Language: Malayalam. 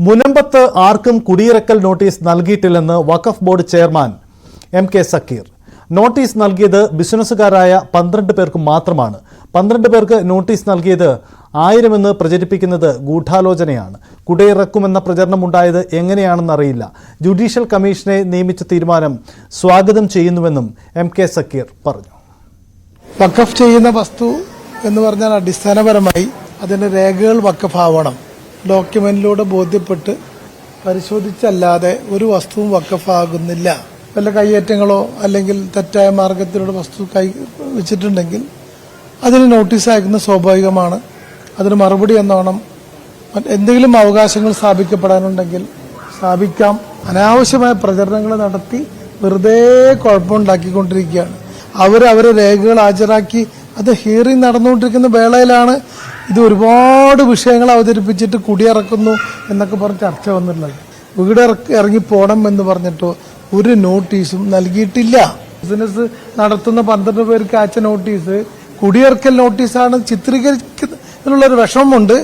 മുനമ്പത്ത് ആർക്കും കുടിയിറക്കൽ നോട്ടീസ് നൽകിയിട്ടില്ലെന്ന് Waqf board chairman M K Zakir. Notice നൽകിയത് ബിസിനസ്സുകാരായ 12 പേർക്ക് മാത്രമാണ്. 12 പേർക്ക് നോട്ടീസ് നൽകിയത് 1000 എന്ന് പ്രചരിപ്പിക്കുന്നത് ഗൂഢാലോചനയാണ്. കുടിയിറക്കുമെന്ന പ്രചരണമുണ്ടായത് എങ്ങനെയാണെന്നറിയില്ല. ജുഡീഷ്യൽ കമ്മീഷനെ നിയമിച്ച തീരുമാനം സ്വാഗതം ചെയ്യുന്നുവെന്നും എം കെ സക്കീർ പറഞ്ഞു. വഖഫ് ചെയ്യുന്ന വസ്തു എന്ന് പറഞ്ഞാൽ അടിസ്ഥാനപരമായി അതിന്റെ രേഖകൾ വഖഫാവണം. ഡോക്യുമെന്റിലൂടെ ബോധ്യപ്പെട്ട് പരിശോധിച്ചല്ലാതെ ഒരു വസ്തുവും വഖഫാകുന്നില്ല. വല്ല കയ്യേറ്റങ്ങളോ അല്ലെങ്കിൽ തെറ്റായ മാർഗത്തിലൂടെ വസ്തു വെച്ചിട്ടുണ്ടെങ്കിൽ അതിന് നോട്ടീസ് അയക്കുന്നത് സ്വാഭാവികമാണ്. അതിന് മറുപടി എന്നോണം എന്തെങ്കിലും അവകാശങ്ങൾ സ്ഥാപിക്കപ്പെടാനുണ്ടെങ്കിൽ സ്ഥാപിക്കാം. അനാവശ്യമായ പ്രചരണങ്ങൾ നടത്തി വെറുതെ കുഴപ്പമുണ്ടാക്കിക്കൊണ്ടിരിക്കുകയാണ്. അവരെ രേഖകൾ ഹാജരാക്കി അത് ഹിയറിംഗ് നടന്നുകൊണ്ടിരിക്കുന്ന വേളയിലാണ് ഇത് ഒരുപാട് വിഷയങ്ങൾ അവതരിപ്പിച്ചിട്ട് കുടിയിറക്കുന്നു എന്നൊക്കെ പറഞ്ഞ് ചർച്ച വന്നിട്ടുള്ളത്. വീട് ഇറങ്ങി പോകണം എന്ന് പറഞ്ഞിട്ടോ ഒരു നോട്ടീസും നൽകിയിട്ടില്ല. ബിസിനസ് നടത്തുന്ന 12 പേർക്ക് അയച്ച നോട്ടീസ് കുടിയിറക്കൽ നോട്ടീസാണ് ചിത്രീകരിക്കുന്നതിനുള്ളൊരു വിഷമമുണ്ട്.